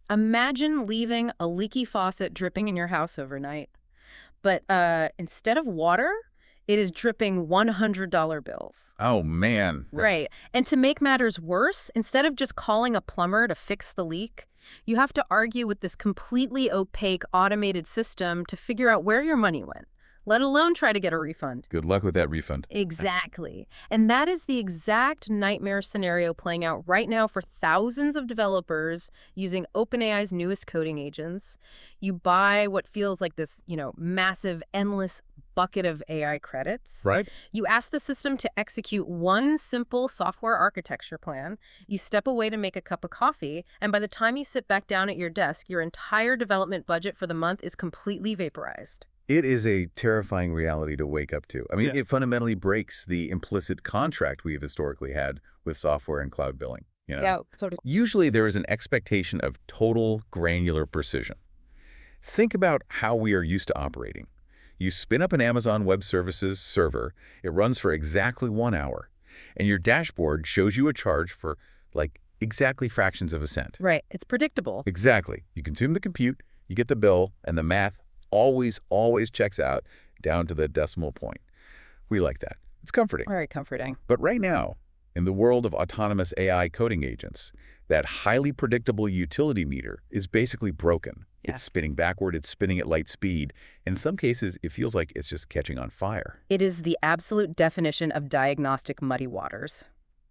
Imagine leaving a leaky faucet dripping in your house overnight. But instead of water, it is dripping $100 bills. Oh, man. Right. And to make matters worse, instead of just calling a plumber to fix the leak, you have to argue with this completely opaque automated system to figure out where your money went, let alone try to get a refund. Good luck with that refund. Exactly. And that is the exact nightmare scenario playing out right now for thousands of developers using OpenAI's newest coding agents. You buy what feels like this, massive, endless bucket of AI credits. Right? You ask the system to execute one simple software architecture plan. You step away to make a cup of coffee, and by the time you sit back down at your desk, your entire development budget for the month is completely vaporized. It is a terrifying reality to wake up to. I mean, Yeah. It fundamentally breaks the implicit contract we have historically had with software and cloud billing. Yeah, totally. Usually there is an expectation of total granular precision. Think about how we are used to operating. You spin up an Amazon Web Services server, it runs for exactly 1 hour, and your dashboard shows you a charge for, exactly fractions of a cent. Right. It's predictable. Exactly. You consume the compute, you get the bill, and the math always checks out down to the decimal point. We like that. It's comforting. Very comforting. But right now, in the world of autonomous AI coding agents, that highly predictable utility meter is basically broken. Yeah. It's spinning backward, it's spinning at light speed. In some cases, it feels like it's just catching on fire. It is the absolute definition of diagnostic muddy waters.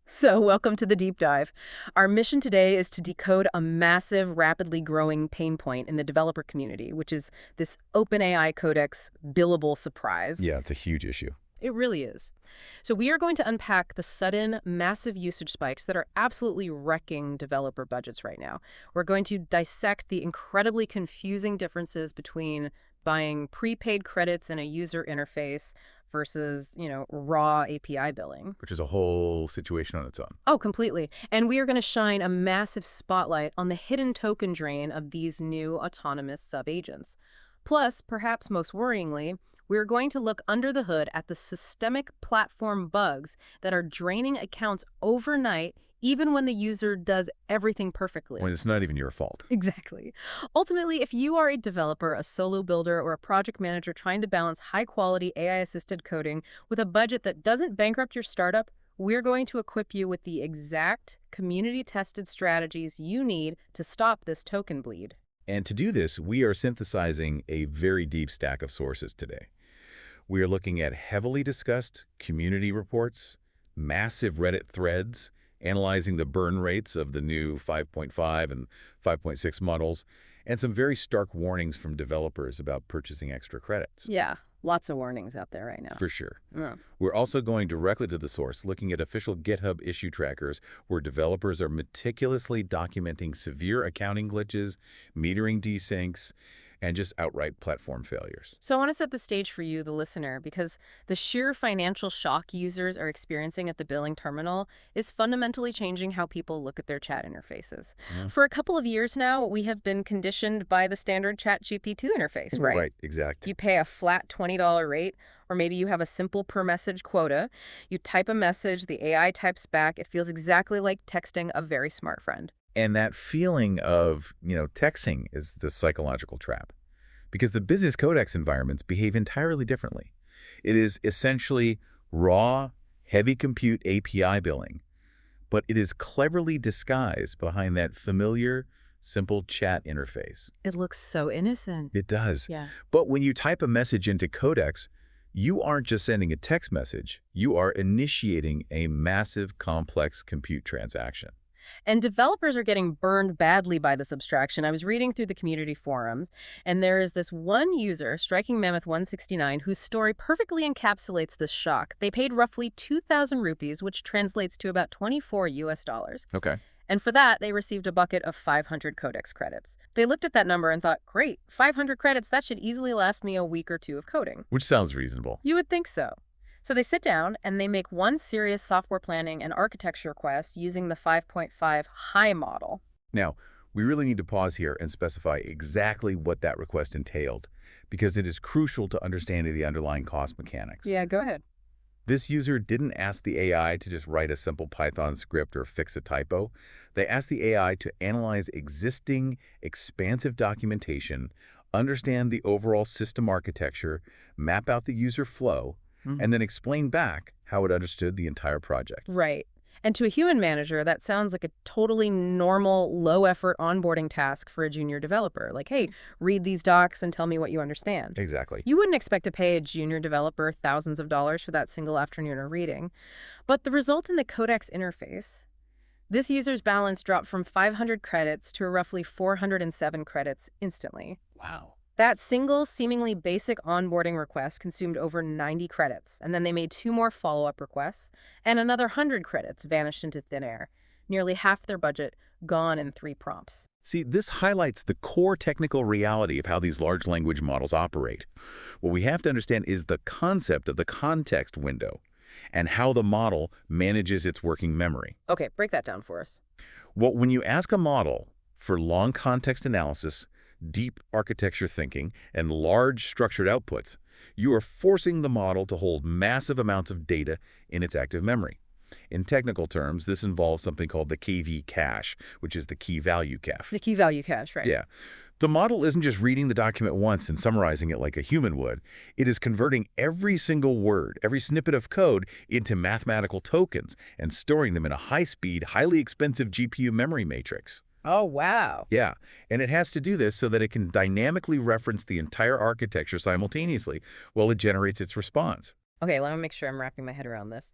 So, welcome to the deep dive. Our mission today is to decode a massive, rapidly growing pain point in the developer community, which is this OpenAI Codex billable surprise. Yeah, it's a huge issue. It really is. So we are going to unpack the sudden, massive usage spikes that are absolutely wrecking developer budgets right now. We're going to dissect the incredibly confusing differences between buying prepaid credits in a user interface versus, raw API billing. Which is a whole situation on its own. Oh, completely. And we are going to shine a massive spotlight on the hidden token drain of these new autonomous subagents. Plus, perhaps most worryingly, we're going to look under the hood at the systemic platform bugs that are draining accounts overnight, even when the user does everything perfectly. When it's not even your fault. Exactly. Ultimately, if you are a developer, a solo builder, or a project manager trying to balance high-quality AI-assisted coding with a budget that doesn't bankrupt your startup, we're going to equip you with the exact community-tested strategies you need to stop this token bleed. And to do this, we are synthesizing a very deep stack of sources today. We are looking at heavily discussed community reports, massive Reddit threads, analyzing the burn rates of the new 5.5 and 5.6 models, and some very stark warnings from developers about purchasing extra credits. Yeah, lots of warnings out there right now. For sure. Yeah. We're also going directly to the source, looking at official GitHub issue trackers where developers are meticulously documenting severe accounting glitches, metering desyncs, and just outright platform failures. So I want to set the stage for you, the listener, because the sheer financial shock users are experiencing at the billing terminal is fundamentally changing how people look at their chat interfaces. Yeah. For a couple of years now, we have been conditioned by the standard ChatGPT interface, right? Right, exactly. You pay a flat $20 rate, or maybe you have a simple per-message quota. You type a message, the AI types back. It feels exactly like texting a very smart friend. And that feeling of, texting is the psychological trap. Because the business codex environments behave entirely differently. It is essentially raw, heavy compute API billing, but it is cleverly disguised behind that familiar, simple chat interface. It looks so innocent. It does. Yeah. But when you type a message into Codex, you aren't just sending a text message. You are initiating a massive, complex compute transaction. And developers are getting burned badly by this abstraction. I was reading through the community forums, and there is this one user, Striking Mammoth 169, whose story perfectly encapsulates this shock. They paid roughly 2,000 rupees, which translates to about 24 US dollars. Okay. And for that, they received a bucket of 500 Codex credits. They looked at that number and thought, great, 500 credits, that should easily last me a week or two of coding. Which sounds reasonable. You would think so. So they sit down and they make one serious software planning and architecture request using the 5.5 high model. Now, we really need to pause here and specify exactly what that request entailed, because it is crucial to understanding the underlying cost mechanics. Yeah, go ahead. This user didn't ask the AI to just write a simple Python script or fix a typo. They asked the AI to analyze existing, expansive documentation, understand the overall system architecture, map out the user flow, and then explain back how it understood the entire project. Right. And to a human manager, that sounds like a totally normal, low-effort onboarding task for a junior developer. Like, hey, read these docs and tell me what you understand. Exactly. You wouldn't expect to pay a junior developer thousands of dollars for that single afternoon of reading. But the result in the Codex interface, this user's balance dropped from 500 credits to roughly 407 credits instantly. Wow. That single, seemingly basic onboarding request consumed over 90 credits, and then they made 2 more follow-up requests, and another 100 credits vanished into thin air. Nearly half their budget gone in 3 prompts. See, this highlights the core technical reality of how these large language models operate. What we have to understand is the concept of the context window and how the model manages its working memory. Okay, break that down for us. Well, when you ask a model for long context analysis, deep architecture thinking, and large structured outputs, you are forcing the model to hold massive amounts of data in its active memory. In technical terms, this involves something called the KV cache, which is the key value cache. The key value cache, right? Yeah. The model isn't just reading the document once and summarizing it like a human would. It is converting every single word, every snippet of code into mathematical tokens and storing them in a high-speed, highly expensive GPU memory matrix. Oh, wow. Yeah, and it has to do this so that it can dynamically reference the entire architecture simultaneously while it generates its response. Okay, let me make sure I'm wrapping my head around this.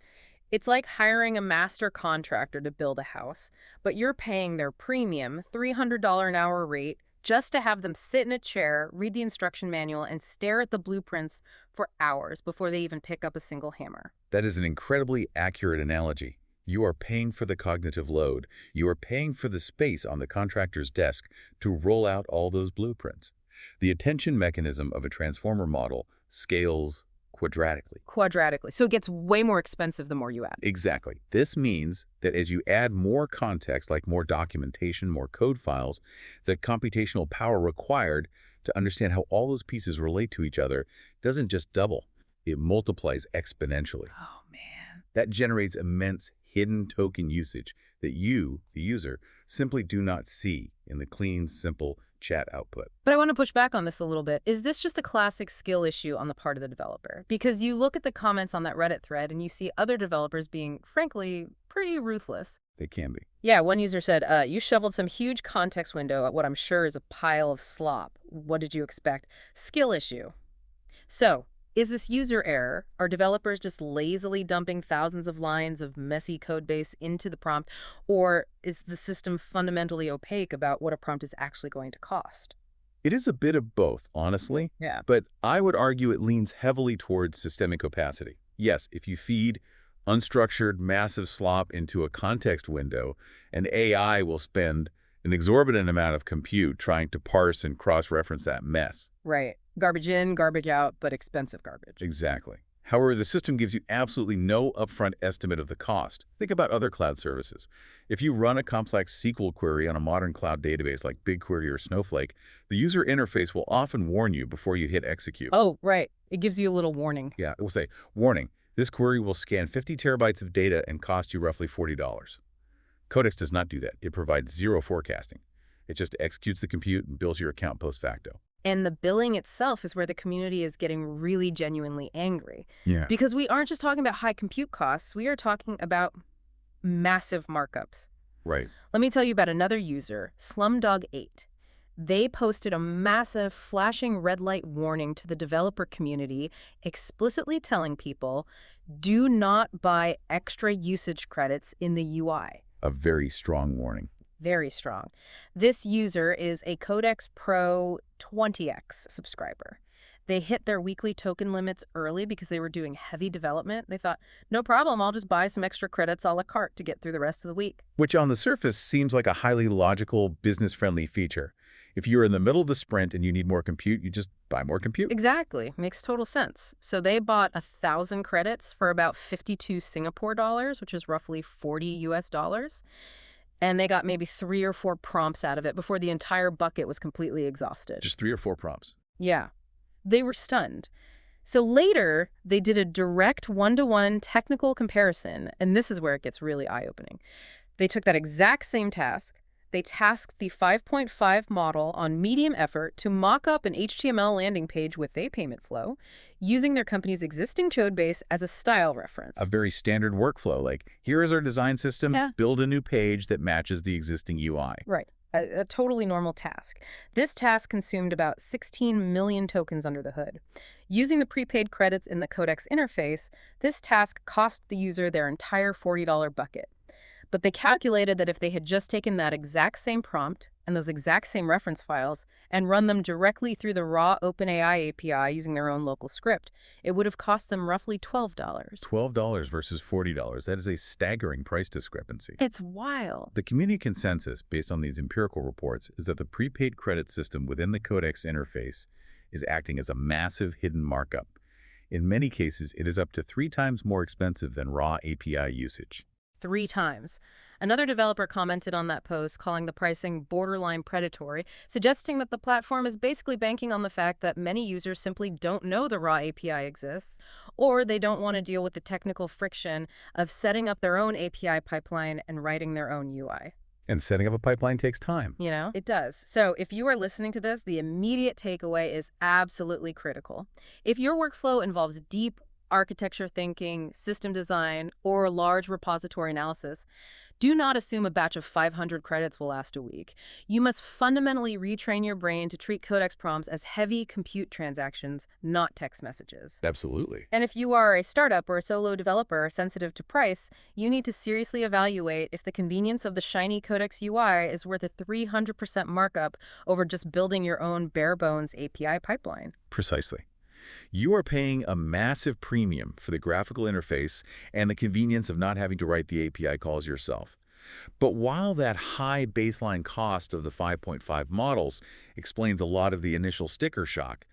It's like hiring a master contractor to build a house, but you're paying their premium $300 an hour rate just to have them sit in a chair, read the instruction manual, and stare at the blueprints for hours before they even pick up a single hammer. That is an incredibly accurate analogy. You are paying for the cognitive load. You are paying for the space on the contractor's desk to roll out all those blueprints. The attention mechanism of a transformer model scales quadratically. Quadratically. So it gets way more expensive the more you add. Exactly. This means that as you add more context, like more documentation, more code files, the computational power required to understand how all those pieces relate to each other doesn't just double. It multiplies exponentially. Oh, man. That generates immense hidden token usage that you, the user, simply do not see in the clean, simple chat output. But I want to push back on this a little bit. Is this just a classic skill issue on the part of the developer? Because you look at the comments on that Reddit thread and you see other developers being, frankly, pretty ruthless. They can be. Yeah, one user said, you shoveled some huge context window at what I'm sure is a pile of slop. What did you expect? Skill issue. So, is this user error? Are developers just lazily dumping thousands of lines of messy code base into the prompt? Or is the system fundamentally opaque about what a prompt is actually going to cost? It is a bit of both, honestly. Yeah. But I would argue it leans heavily towards systemic opacity. Yes, if you feed unstructured, massive slop into a context window, an AI will spend an exorbitant amount of compute trying to parse and cross-reference that mess. Right. Garbage in, garbage out, but expensive garbage. Exactly. However, the system gives you absolutely no upfront estimate of the cost. Think about other cloud services. If you run a complex SQL query on a modern cloud database like BigQuery or Snowflake, the user interface will often warn you before you hit execute. Oh, right. It gives you a little warning. Yeah, it will say, warning, this query will scan 50 terabytes of data and cost you roughly $40. Codex does not do that. It provides zero forecasting. It just executes the compute and bills your account post facto. And the billing itself is where the community is getting really genuinely angry. Yeah. Because we aren't just talking about high compute costs, we are talking about massive markups. Right. Let me tell you about another user, Slumdog8. They posted a massive flashing red light warning to the developer community, explicitly telling people, do not buy extra usage credits in the UI. A very strong warning. Very strong. This user is a Codex Pro 20X subscriber. They hit their weekly token limits early because they were doing heavy development. They thought, no problem, I'll just buy some extra credits a la carte to get through the rest of the week. Which on the surface seems like a highly logical, business-friendly feature. If you're in the middle of the sprint and you need more compute, you just buy more compute. Exactly. Makes total sense. So they bought 1,000 credits for about 52 Singapore dollars, which is roughly 40 US dollars. And they got maybe 3 or 4 prompts out of it before the entire bucket was completely exhausted. Just 3 or 4 prompts. Yeah. They were stunned. So later, they did a direct one-to-one technical comparison, and this is where it gets really eye-opening. They took that exact same task. They tasked the 5.5 model on medium effort to mock up an HTML landing page with a payment flow, using their company's existing code base as a style A reference. very standard workflow, like, here is our design system, Yeah. build a new page that matches the existing UI. Right. A totally normal task. This task consumed about 16 million tokens under the hood. Using the prepaid credits in the Codex interface, this task cost the user their entire $40 bucket. But they calculated that if they had just taken that exact same prompt and those exact same reference files and run them directly through the raw OpenAI API using their own local script, it would have cost them roughly $12. $12 versus $40. That is a staggering price discrepancy. It's wild. The community consensus, based on these empirical reports, is that the prepaid credit system within the Codex interface is acting as a massive hidden markup. In many cases, it is up to 3 times more expensive than raw API usage. 3 times. Another developer commented on that post, calling the pricing borderline predatory, suggesting that the platform is basically banking on the fact that many users simply don't know the raw API exists, or they don't want to deal with the technical friction of setting up their own API pipeline and writing their own UI. And setting up a pipeline takes time. You know, it does. So if you are listening to this, the immediate takeaway is absolutely critical. If your workflow involves deep architecture thinking, system design, or large repository analysis, do not assume a batch of 500 credits will last a week. You must fundamentally retrain your brain to treat Codex prompts as heavy compute transactions, not text messages. Absolutely. And if you are a startup or a solo developer sensitive to price, you need to seriously evaluate if the convenience of the shiny Codex UI is worth a 300% markup over just building your own bare-bones API pipeline. Precisely. You are paying a massive premium for the graphical interface and the convenience of not having to write the API calls yourself. But while that high baseline cost of the 5.5 models explains a lot of the initial sticker shock,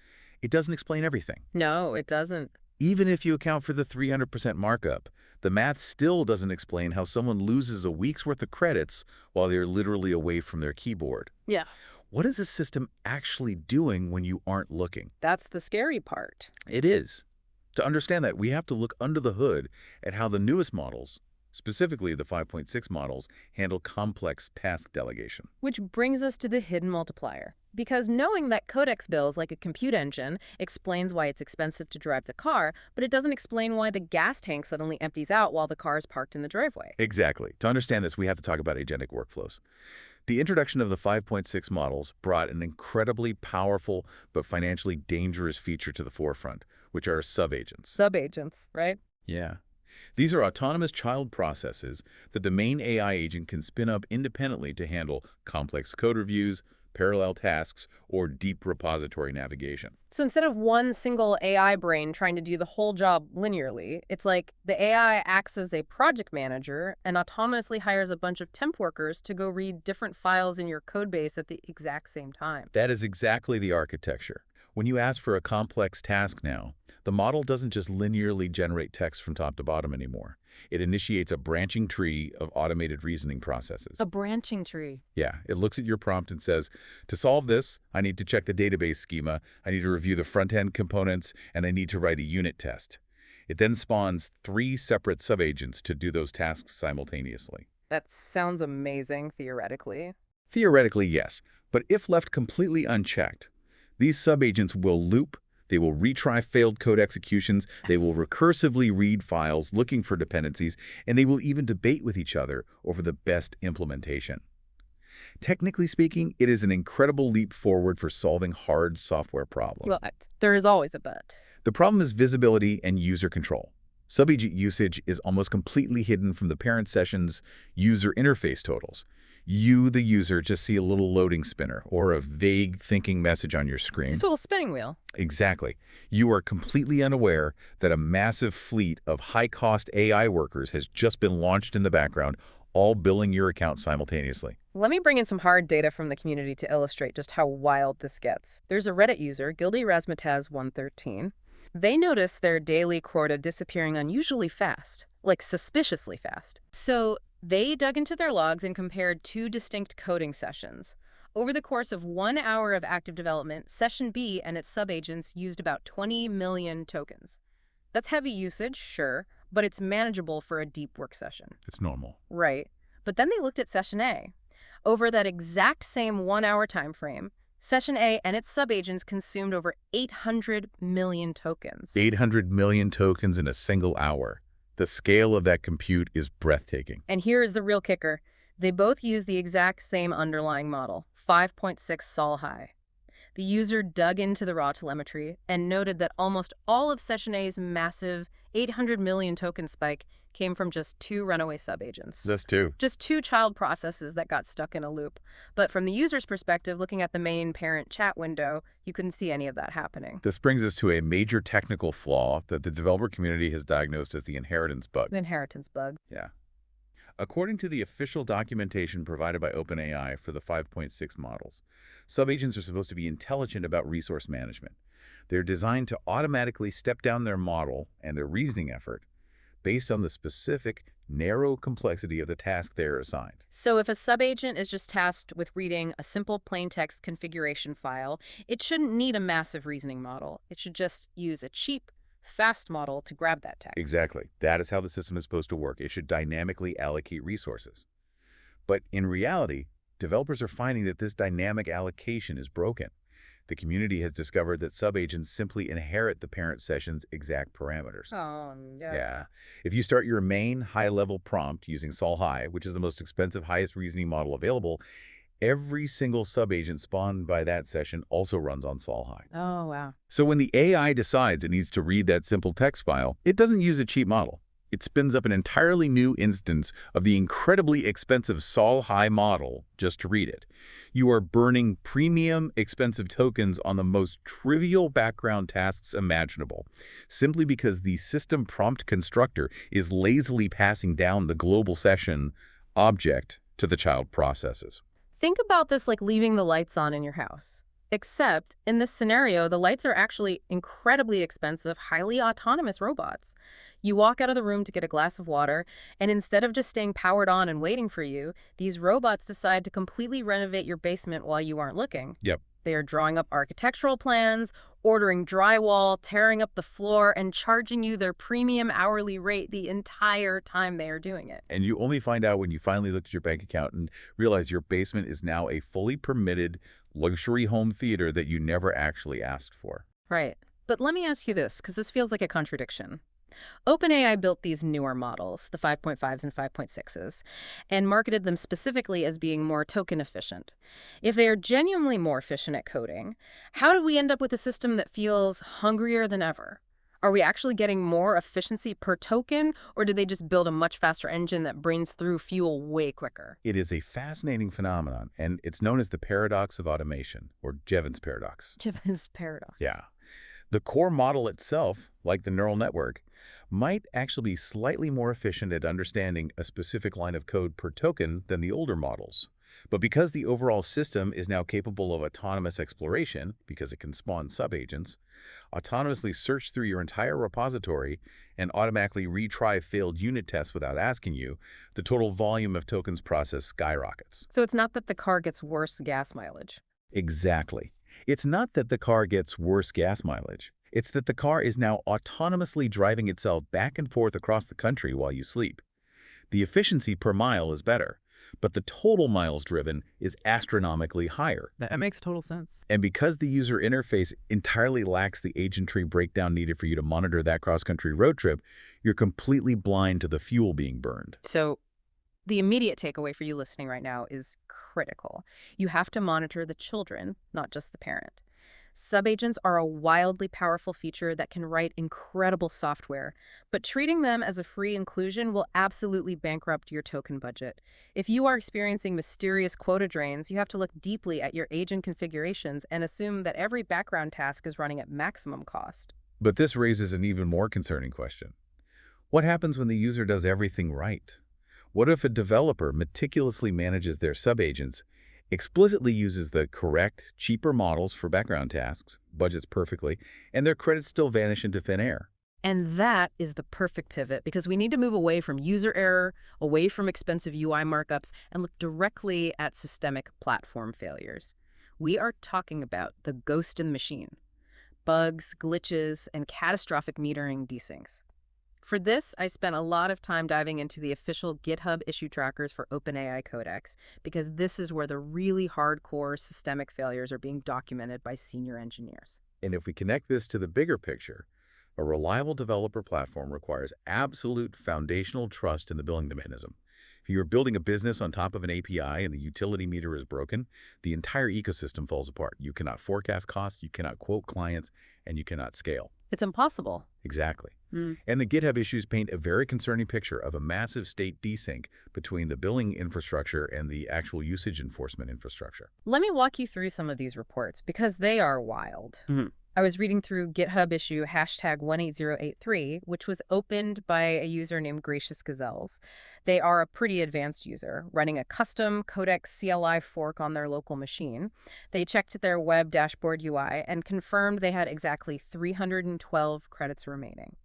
it doesn't explain everything. No, it doesn't. Even if you account for the 300% markup, the math still doesn't explain how someone loses a week's worth of credits while they're literally away from their keyboard. Yeah. What is the system actually doing when you aren't looking? That's the scary part. It is. To understand that, we have to look under the hood at how the newest models, specifically the 5.6 models, handle complex task delegation. Which brings us to the hidden multiplier. Because knowing that Codex bills like a compute engine explains why it's expensive to drive the car, but it doesn't explain why the gas tank suddenly empties out while the car is parked in the driveway. Exactly. To understand this, we have to talk about agentic workflows. The introduction of the 5.6 models brought an incredibly powerful but financially dangerous feature to the forefront, which are subagents. Subagents, right? Yeah. These are autonomous child processes that the main AI agent can spin up independently to handle complex code reviews, parallel tasks, or deep repository navigation. So instead of one single AI brain trying to do the whole job linearly, it's like the AI acts as a project manager and autonomously hires a bunch of temp workers to go read different files in your code base at the exact same time. That is exactly the architecture. When you ask for a complex task now, the model doesn't just linearly generate text from top to bottom anymore. It initiates a branching tree of automated reasoning processes. A branching tree. Yeah, it looks at your prompt and says, to solve this, I need to check the database schema, I need to review the front-end components, and I need to write a unit test. It then spawns 3 separate subagents to do those tasks simultaneously. That sounds amazing, theoretically. Theoretically, yes, but if left completely unchecked, these subagents will loop, they will retry failed code executions, they will recursively read files looking for dependencies, and they will even debate with each other over the best implementation. Technically speaking, it is an incredible leap forward for solving hard software problems. Well, there is always a but. The problem is visibility and user control. Subagent usage is almost completely hidden from the parent session's user interface totals. You, the user, just see a little loading spinner or a vague thinking message on your screen. Just a little spinning wheel. Exactly. You are completely unaware that a massive fleet of high-cost AI workers has just been launched in the background, all billing your account simultaneously. Let me bring in some hard data from the community to illustrate just how wild this gets. There's a Reddit user, Gildy Razmataz 113. They notice their daily quota disappearing unusually fast, like suspiciously fast. So they dug into their logs and compared 2 distinct coding sessions. Over the course of 1 hour of active development, Session B and its subagents used about 20 million tokens. That's heavy usage, sure, but it's manageable for a deep work session. It's normal. Right. But then they looked at Session A. Over that exact same 1 hour time frame, Session A and its subagents consumed over 800 million tokens. 800 million tokens in a single hour. The scale of that compute is breathtaking. And here is the real kicker. They both use the exact same underlying model, 5.6 sol high. The user dug into the raw telemetry and noted that almost all of Session A's massive 800 million token spike came from just 2 runaway subagents. That's two. Just 2 child processes that got stuck in a loop. But from the user's perspective, looking at the main parent chat window, you couldn't see any of that happening. This brings us to a major technical flaw that the developer community has diagnosed as the inheritance bug. The inheritance bug. Yeah. According to the official documentation provided by OpenAI for the 5.6 models, subagents are supposed to be intelligent about resource management. They're designed to automatically step down their model and their reasoning effort based on the specific, narrow complexity of the task they are assigned. So if a subagent is just tasked with reading a simple plain text configuration file, it shouldn't need a massive reasoning model. It should just use a cheap, fast model to grab that text. Exactly. That is how the system is supposed to work. It should dynamically allocate resources. But in reality, developers are finding that this dynamic allocation is broken. The community has discovered that subagents simply inherit the parent session's exact parameters. Oh, Yeah. If you start your main high-level prompt using Sol High, which is the most expensive, highest reasoning model available, every single subagent spawned by that session also runs on Sol High. Oh, wow. So when the AI decides it needs to read that simple text file, it doesn't use a cheap model. It spins up an entirely new instance of the incredibly expensive Sol High model just to read it. You are burning premium, expensive tokens on the most trivial background tasks imaginable, simply because the system prompt constructor is lazily passing down the global session object to the child processes. Think about this like leaving the lights on in your house. Except, in this scenario, the lights are actually incredibly expensive, highly autonomous robots. You walk out of the room to get a glass of water, and instead of just staying powered on and waiting for you, these robots decide to completely renovate your basement while you aren't looking. Yep. They are drawing up architectural plans, ordering drywall, tearing up the floor, and charging you their premium hourly rate the entire time they are doing it. And you only find out when you finally look at your bank account and realize your basement is now a fully permitted luxury home theater that you never actually asked for. Right. But let me ask you this, because this feels like a contradiction. OpenAI built these newer models, the 5.5s and 5.6s, and marketed them specifically as being more token efficient. If they are genuinely more efficient at coding, how did we end up with a system that feels hungrier than ever? Are we actually getting more efficiency per token, or did they just build a much faster engine that burns through fuel way quicker? It is a fascinating phenomenon, and it's known as the paradox of automation, or Jevons paradox. Jevons paradox. Yeah. The core model itself, like the neural network, might actually be slightly more efficient at understanding a specific line of code per token than the older models. But because the overall system is now capable of autonomous exploration, because it can spawn subagents, autonomously search through your entire repository, and automatically retry failed unit tests without asking you, the total volume of tokens processed skyrockets. So it's not that the car gets worse gas mileage. Exactly. It's not that the car gets worse gas mileage. It's that the car is now autonomously driving itself back and forth across the country while you sleep. The efficiency per mile is better, but the total miles driven is astronomically higher. That makes total sense. And because the user interface entirely lacks the agent tree breakdown needed for you to monitor that cross-country road trip, you're completely blind to the fuel being burned. So the immediate takeaway for you listening right now is critical. You have to monitor the children, not just the parent. Subagents are a wildly powerful feature that can write incredible software, but treating them as a free inclusion will absolutely bankrupt your token budget. If you are experiencing mysterious quota drains, you have to look deeply at your agent configurations and assume that every background task is running at maximum cost. But this raises an even more concerning question. What happens when the user does everything right? What if a developer meticulously manages their subagents, explicitly uses the correct, cheaper models for background tasks, budgets perfectly, and their credits still vanish into thin air? And that is the perfect pivot because we need to move away from user error, away from expensive UI markups, and look directly at systemic platform failures. We are talking about the ghost in the machine, bugs, glitches, and catastrophic metering desyncs. For this, I spent a lot of time diving into the official GitHub issue trackers for OpenAI Codex because this is where the really hardcore systemic failures are being documented by senior engineers. And if we connect this to the bigger picture, a reliable developer platform requires absolute foundational trust in the billing mechanism. If you are building a business on top of an API and the utility meter is broken, the entire ecosystem falls apart. You cannot forecast costs, you cannot quote clients, and you cannot scale. It's impossible. Exactly. Hmm. And the GitHub issues paint a very concerning picture of a massive state desync between the billing infrastructure and the actual usage enforcement infrastructure. Let me walk you through some of these reports because they are wild. I was reading through GitHub issue #18083, which was opened by a user named Gracious Gazelles. They are a pretty advanced user, running a custom Codex CLI fork on their local machine. They checked their web dashboard UI and confirmed they had exactly 312 credits remaining.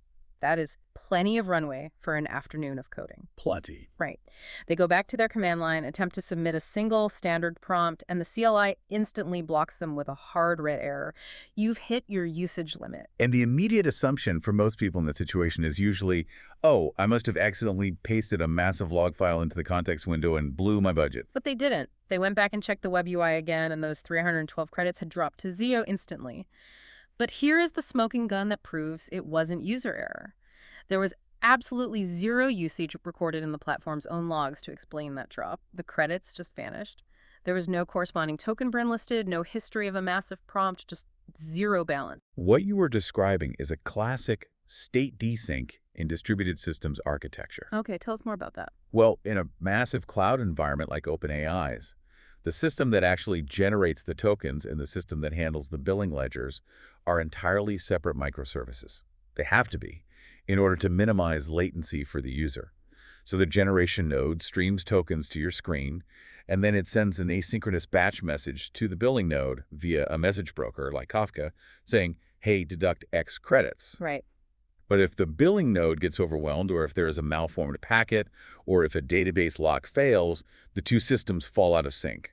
That is plenty of runway for an afternoon of coding. Plenty. Right. They go back to their command line, attempt to submit a single standard prompt, and the CLI instantly blocks them with a hard red error. You've hit your usage limit. And the immediate assumption for most people in that situation is usually, oh, I must have accidentally pasted a massive log file into the context window and blew my budget. But they didn't. They went back and checked the web UI again, and those 312 credits had dropped to 0 instantly. But here is the smoking gun that proves it wasn't user error. There was absolutely 0 usage recorded in the platform's own logs to explain that drop. The credits just vanished. There was no corresponding token brand listed, no history of a massive prompt, just 0 balance. What you were describing is a classic state desync in distributed systems architecture. Okay, tell us more about that. Well, in a massive cloud environment like OpenAI's, the system that actually generates the tokens and the system that handles the billing ledgers are entirely separate microservices. They have to be, in order to minimize latency for the user. So the generation node streams tokens to your screen, and then it sends an asynchronous batch message to the billing node via a message broker like Kafka saying, hey, deduct X credits. Right. But if the billing node gets overwhelmed, or if there is a malformed packet, or if a database lock fails, the two systems fall out of sync.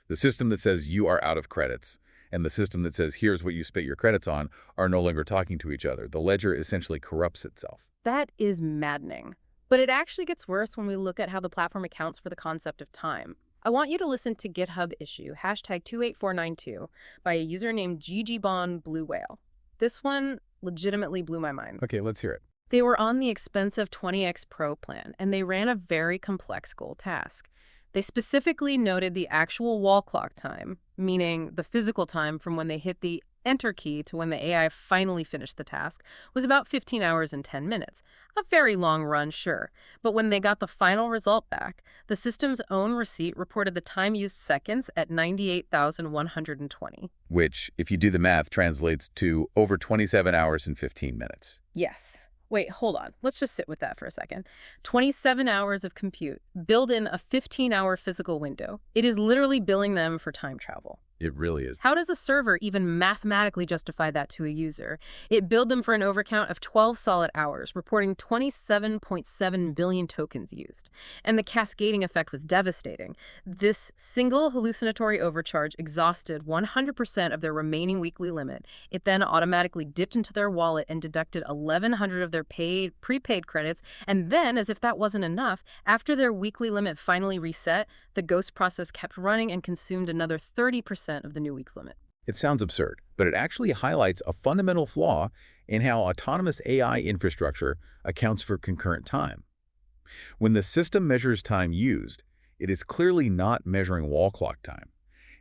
The system that says you are out of credits and the system that says here's what you spent your credits on are no longer talking to each other. The ledger essentially corrupts itself. That is maddening. But it actually gets worse when we look at how the platform accounts for the concept of time. I want you to listen to GitHub issue #28492 by a user named GGBon Blue Whale. This one legitimately blew my mind. Okay, let's hear it. They were on the expensive 20x Pro plan, and they ran a very complex goal task. They specifically noted the actual wall clock time, meaning the physical time from when they hit the enter key to when the AI finally finished the task, was about 15 hours and 10 minutes. A very long run, sure. But when they got the final result back, the system's own receipt reported the time used seconds at 98,120. Which, if you do the math, translates to over 27 hours and 15 minutes. Yes. Wait, hold on. Let's just sit with that for a second. 27 hours of compute. Build in a 15-hour physical window. It is literally billing them for time travel. It really is. How does a server even mathematically justify that to a user? It billed them for an overcount of 12 solid hours, reporting 27.7 billion tokens used. And the cascading effect was devastating. This single hallucinatory overcharge exhausted 100% of their remaining weekly limit. It then automatically dipped into their wallet and deducted 1,100 of their prepaid credits. And then, as if that wasn't enough, after their weekly limit finally reset, the ghost process kept running and consumed another 30% of the new week's limit. It sounds absurd, but it actually highlights a fundamental flaw in how autonomous AI infrastructure accounts for concurrent time. When the system measures time used, it is clearly not measuring wall clock time.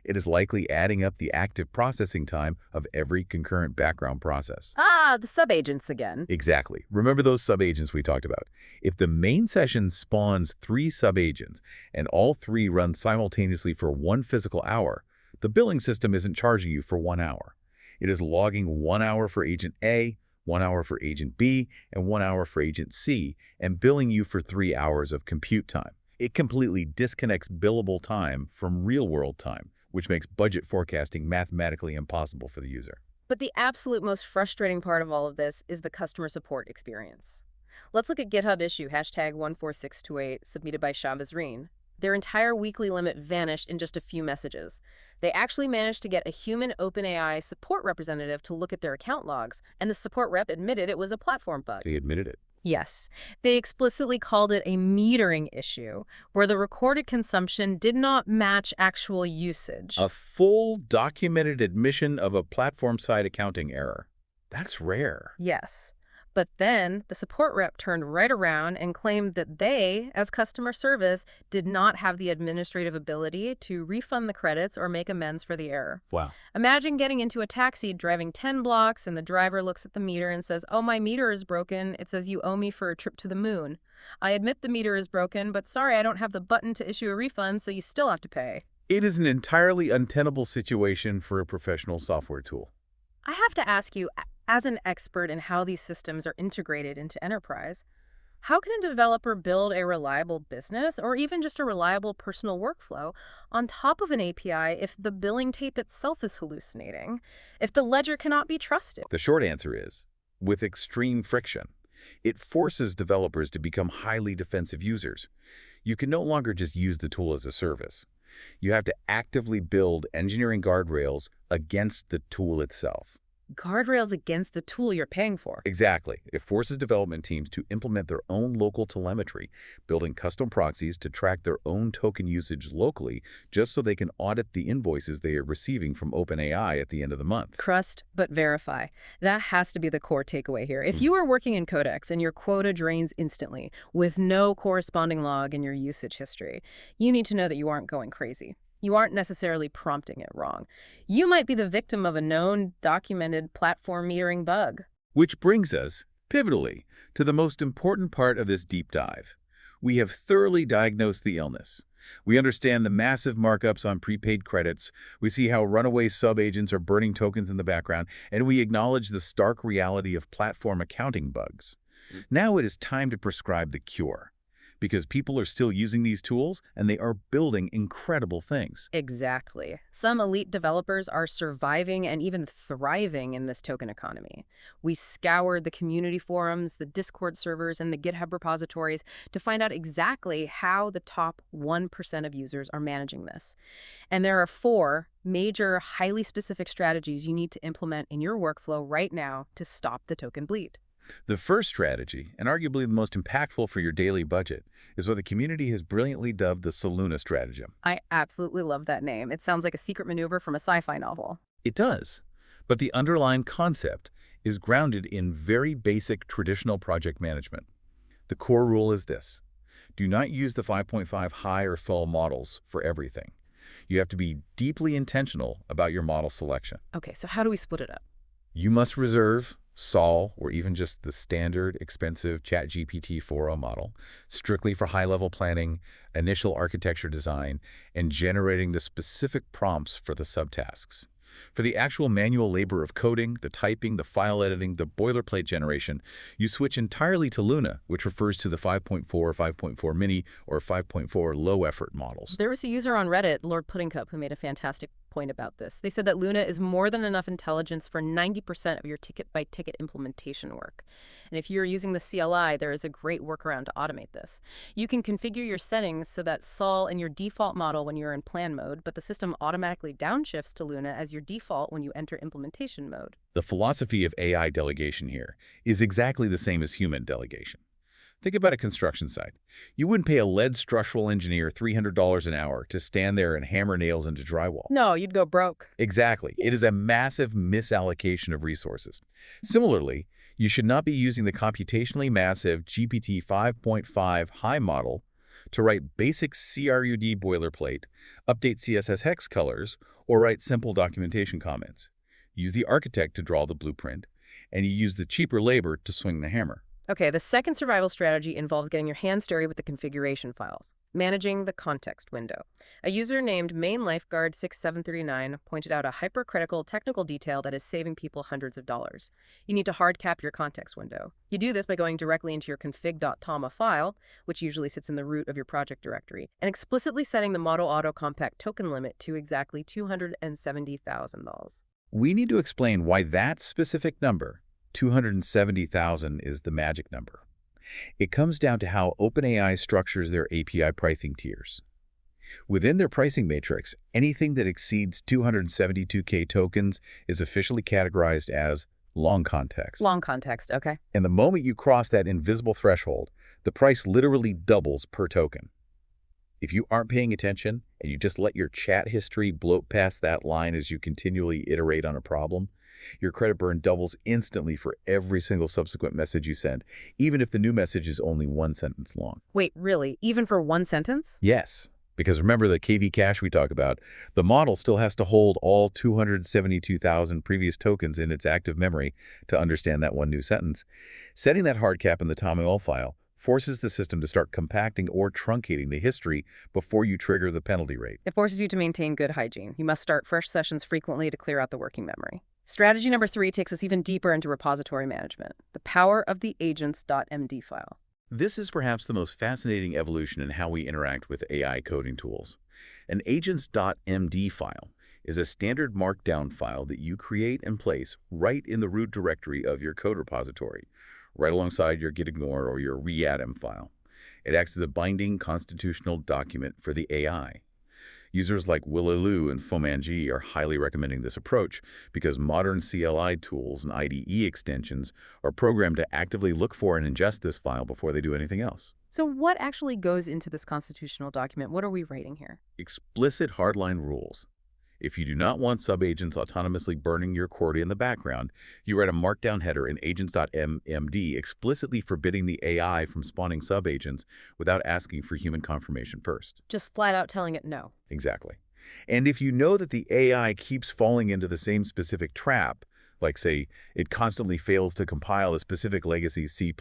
It is likely adding up the active processing time of every concurrent background process. Ah, the subagents again. Exactly. Remember those subagents we talked about? If the main session spawns 3 subagents and all 3 run simultaneously for 1 physical hour, the billing system isn't charging you for 1 hour. It is logging 1 hour for agent A, 1 hour for agent B, and 1 hour for agent C, and billing you for 3 hours of compute time. It completely disconnects billable time from real-world time, which makes budget forecasting mathematically impossible for the user. But the absolute most frustrating part of all of this is the customer support experience. Let's look at GitHub issue #14628 submitted by Shavazreen. Their entire weekly limit vanished in just a few messages. They actually managed to get a human OpenAI support representative to look at their account logs, and the support rep admitted it was a platform bug. They admitted it. Yes, they explicitly called it a metering issue, where the recorded consumption did not match actual usage. A full documented admission of a platform-side accounting error. That's rare. Yes. But then the support rep turned right around and claimed that they, as customer service, did not have the administrative ability to refund the credits or make amends for the error. Wow. Imagine getting into a taxi driving 10 blocks and the driver looks at the meter and says, "Oh, my meter is broken. It says you owe me for a trip to the moon. I admit the meter is broken, but sorry, I don't have the button to issue a refund, so you still have to pay." It is an entirely untenable situation for a professional software tool. I have to ask you, as an expert in how these systems are integrated into enterprise, how can a developer build a reliable business or even just a reliable personal workflow on top of an API if the billing tape itself is hallucinating, if the ledger cannot be trusted? The short answer is, with extreme friction. It forces developers to become highly defensive users. You can no longer just use the tool as a service. You have to actively build engineering guardrails against the tool itself. Guardrails against the tool you're paying for. Exactly. It forces development teams to implement their own local telemetry, building custom proxies to track their own token usage locally, just so they can audit the invoices they are receiving from OpenAI at the end of the month. Trust but verify. That has to be the core takeaway here. If you are working in Codex and your quota drains instantly with no corresponding log in your usage history, you need to know that you aren't going crazy. You aren't necessarily prompting it wrong. You might be the victim of a known, documented platform metering bug. Which brings us, pivotally, to the most important part of this deep dive. We have thoroughly diagnosed the illness. We understand the massive markups on prepaid credits, we see how runaway subagents are burning tokens in the background, and we acknowledge the stark reality of platform accounting bugs. Now it is time to prescribe the cure. Because people are still using these tools and they are building incredible things. Exactly. Some elite developers are surviving and even thriving in this token economy. We scoured the community forums, the Discord servers, and the GitHub repositories to find out exactly how the top 1% of users are managing this. And there are 4 major, highly specific strategies you need to implement in your workflow right now to stop the token bleed. The first strategy, and arguably the most impactful for your daily budget, is what the community has brilliantly dubbed the Soluna stratagem. I absolutely love that name. It sounds like a secret maneuver from a sci-fi novel. It does, but the underlying concept is grounded in very basic traditional project management. The core rule is this: do not use the 5.5 high or full models for everything. You have to be deeply intentional about your model selection. Okay, so how do we split it up? You must reserve Sol, or even just the standard expensive ChatGPT 4.0 model, strictly for high-level planning, initial architecture design, and generating the specific prompts for the subtasks. For the actual manual labor of coding, the typing, the file editing, the boilerplate generation, you switch entirely to Luna, which refers to the 5.4, 5.4 mini, or 5.4 low-effort models. There was a user on Reddit, Lord Puddingcup, who made a fantastic point about this. They said that Luna is more than enough intelligence for 90% of your ticket-by-ticket implementation work. And if you're using the CLI, there is a great workaround to automate this. You can configure your settings so that Sol in your default model when you're in plan mode, but the system automatically downshifts to Luna as your default when you enter implementation mode. The philosophy of AI delegation here is exactly the same as human delegation. Think about a construction site. You wouldn't pay a lead structural engineer $300 an hour to stand there and hammer nails into drywall. No, you'd go broke. Exactly. It is a massive misallocation of resources. Similarly, you should not be using the computationally massive GPT 5.5 high model to write basic CRUD boilerplate, update CSS hex colors, or write simple documentation comments. Use the architect to draw the blueprint, and you use the cheaper labor to swing the hammer. Okay, the second survival strategy involves getting your hands dirty with the configuration files, managing the context window. A user named MainLifeguard6739 pointed out a hypercritical technical detail that is saving people hundreds of dollars. You need to hard cap your context window. You do this by going directly into your config.tama file, which usually sits in the root of your project directory, and explicitly setting the model auto compact token limit to exactly $270,000. We need to explain why that specific number, 270,000, is the magic number. It comes down to how OpenAI structures their API pricing tiers. Within their pricing matrix, anything that exceeds 272K tokens is officially categorized as long context. Long context, okay. And the moment you cross that invisible threshold, the price literally doubles per token. If you aren't paying attention and you just let your chat history bloat past that line as you continually iterate on a problem, your credit burn doubles instantly for every single subsequent message you send, even if the new message is only one sentence long. Wait, really? Even for one sentence? Yes, because remember the KV cache we talk about, the model still has to hold all 272,000 previous tokens in its active memory to understand that one new sentence. Setting that hard cap in the TOML file forces the system to start compacting or truncating the history before you trigger the penalty rate. It forces you to maintain good hygiene. You must start fresh sessions frequently to clear out the working memory. Strategy number 3 takes us even deeper into repository management, the power of the agents.md file. This is perhaps the most fascinating evolution in how we interact with AI coding tools. An agents.md file is a standard markdown file that you create and place right in the root directory of your code repository, right alongside your gitignore or your reatom file. It acts as a binding constitutional document for the AI. Users like Willaloo and Fomanji are highly recommending this approach because modern CLI tools and IDE extensions are programmed to actively look for and ingest this file before they do anything else. So what actually goes into this constitutional document? What are we writing here? Explicit hardline rules. If you do not want subagents autonomously burning your query in the background, you write a markdown header in agents.md explicitly forbidding the AI from spawning subagents without asking for human confirmation first. Just flat out telling it no. Exactly. And if you know that the AI keeps falling into the same specific trap, like say it constantly fails to compile a specific legacy C++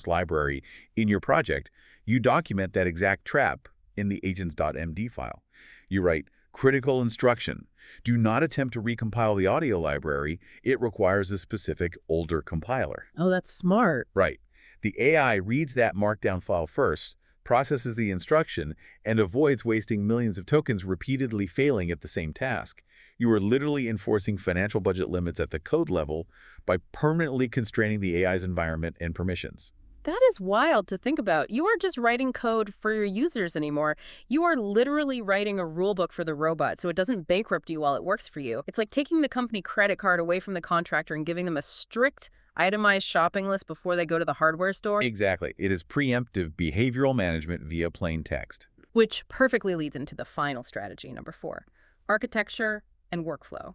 library in your project, you document that exact trap in the agents.md file. You write, critical instruction. Do not attempt to recompile the audio library. It requires a specific older compiler. Oh, that's smart. Right. The AI reads that markdown file first, processes the instruction, and avoids wasting millions of tokens repeatedly failing at the same task. You are literally enforcing financial budget limits at the code level by permanently constraining the AI's environment and permissions. That is wild to think about. You aren't just writing code for your users anymore. You are literally writing a rulebook for the robot so it doesn't bankrupt you while it works for you. It's like taking the company credit card away from the contractor and giving them a strict, itemized shopping list before they go to the hardware store. Exactly. It is preemptive behavioral management via plain text. Which perfectly leads into the final strategy, number 4, architecture and workflow.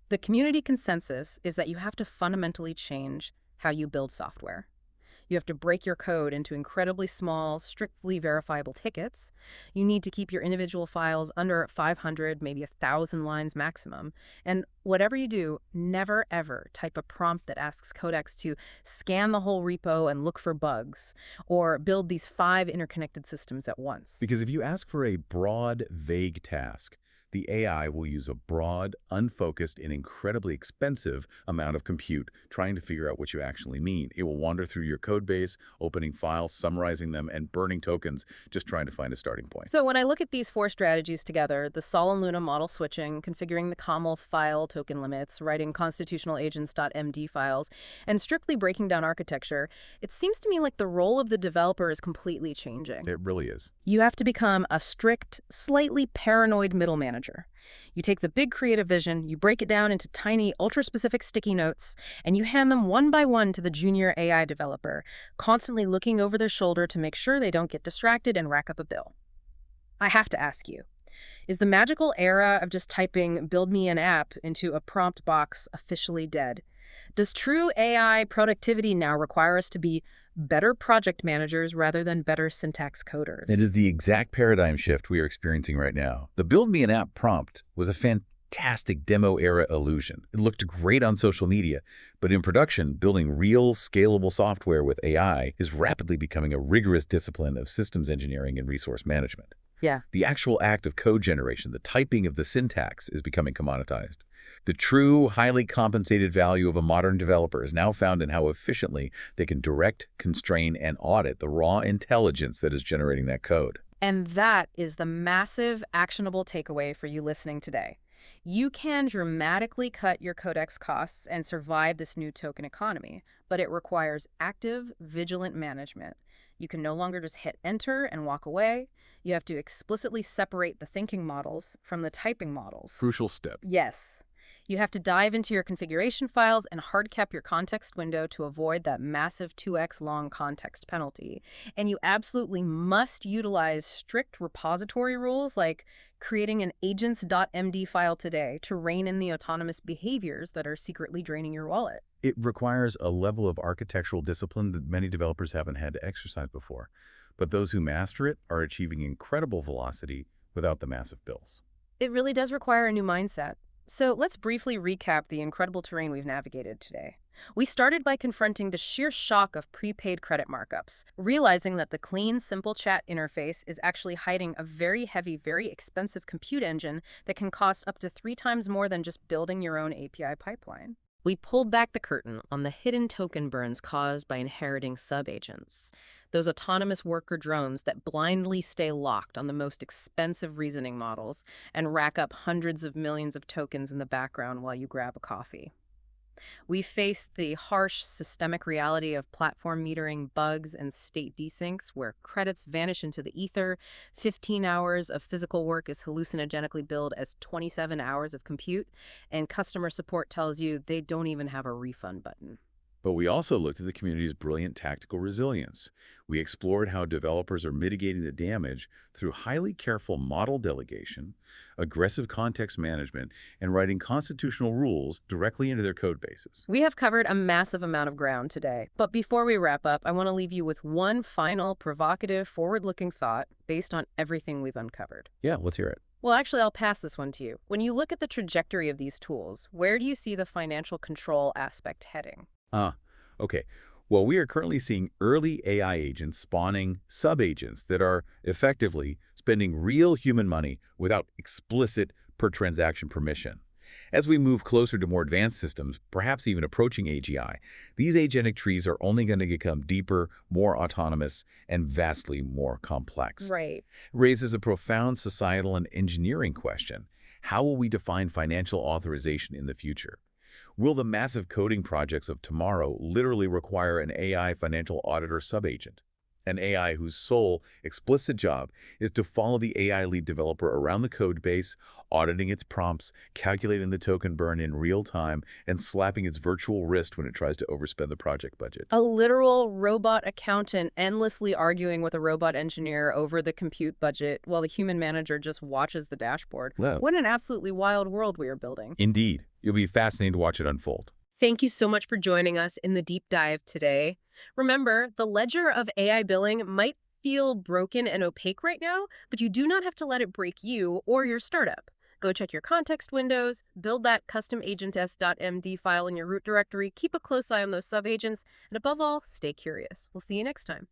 The community consensus is that you have to fundamentally change how you build software. You have to break your code into incredibly small, strictly verifiable tickets. You need to keep your individual files under 500, maybe 1,000 lines maximum. And whatever you do, never ever type a prompt that asks Codex to scan the whole repo and look for bugs, or build these 5 interconnected systems at once. Because if you ask for a broad, vague task, the AI will use a broad, unfocused, and incredibly expensive amount of compute trying to figure out what you actually mean. It will wander through your code base, opening files, summarizing them, and burning tokens, just trying to find a starting point. So when I look at these 4 strategies together, the Sol and Luna model switching, configuring the COML file token limits, writing constitutional agents.md files, and strictly breaking down architecture, it seems to me like the role of the developer is completely changing. It really is. You have to become a strict, slightly paranoid middle manager. You take the big creative vision, you break it down into tiny, ultra-specific sticky notes, and you hand them one by one to the junior AI developer, constantly looking over their shoulder to make sure they don't get distracted and rack up a bill. I have to ask you, is the magical era of just typing "build me an app" into a prompt box officially dead? Does true AI productivity now require us to be better project managers rather than better syntax coders? It is the exact paradigm shift we are experiencing right now. The Build Me an App prompt was a fantastic demo-era illusion. It looked great on social media, but in production, building real, scalable software with AI is rapidly becoming a rigorous discipline of systems engineering and resource management. Yeah. The actual act of code generation, the typing of the syntax, is becoming commoditized. The true, highly compensated value of a modern developer is now found in how efficiently they can direct, constrain, and audit the raw intelligence that is generating that code. And that is the massive, actionable takeaway for you listening today. You can dramatically cut your codex costs and survive this new token economy, but it requires active, vigilant management. You can no longer just hit enter and walk away. You have to explicitly separate the thinking models from the typing models. Crucial step. Yes. You have to dive into your configuration files and hard cap your context window to avoid that massive 2x long context penalty. And you absolutely must utilize strict repository rules like creating an agents.md file today to rein in the autonomous behaviors that are secretly draining your wallet. It requires a level of architectural discipline that many developers haven't had to exercise before. But those who master it are achieving incredible velocity without the massive bills. It really does require a new mindset. So let's briefly recap the incredible terrain we've navigated today. We started by confronting the sheer shock of prepaid credit markups, realizing that the clean, simple chat interface is actually hiding a very heavy, very expensive compute engine that can cost up to 3 times more than just building your own API pipeline. We pulled back the curtain on the hidden token burns caused by inheriting subagents, those autonomous worker drones that blindly stay locked on the most expensive reasoning models and rack up hundreds of millions of tokens in the background while you grab a coffee. We faced the harsh systemic reality of platform metering bugs and state desyncs, where credits vanish into the ether, 15 hours of physical work is hallucinogenically billed as 27 hours of compute, and customer support tells you they don't even have a refund button. But we also looked at the community's brilliant tactical resilience. We explored how developers are mitigating the damage through highly careful model delegation, aggressive context management, and writing constitutional rules directly into their code bases. We have covered a massive amount of ground today, but before we wrap up, I want to leave you with one final provocative, forward-looking thought based on everything we've uncovered. Yeah, let's hear it. Well, actually, I'll pass this one to you. When you look at the trajectory of these tools, where do you see the financial control aspect heading? Okay. Well, we are currently seeing early AI agents spawning subagents that are effectively spending real human money without explicit per-transaction permission. As we move closer to more advanced systems, perhaps even approaching AGI, these agentic trees are only going to become deeper, more autonomous, and vastly more complex. Right. It raises a profound societal and engineering question. How will we define financial authorization in the future? Will the massive coding projects of tomorrow literally require an AI financial auditor subagent? An AI whose sole, explicit job is to follow the AI lead developer around the code base, auditing its prompts, calculating the token burn in real time, and slapping its virtual wrist when it tries to overspend the project budget. A literal robot accountant endlessly arguing with a robot engineer over the compute budget while the human manager just watches the dashboard. Wow. What an absolutely wild world we are building. Indeed. You'll be fascinated to watch it unfold. Thank you so much for joining us in the deep dive today. Remember, the ledger of AI billing might feel broken and opaque right now, but you do not have to let it break you or your startup. Go check your context windows, build that custom agents.md file in your root directory, keep a close eye on those subagents, and above all, stay curious. We'll see you next time.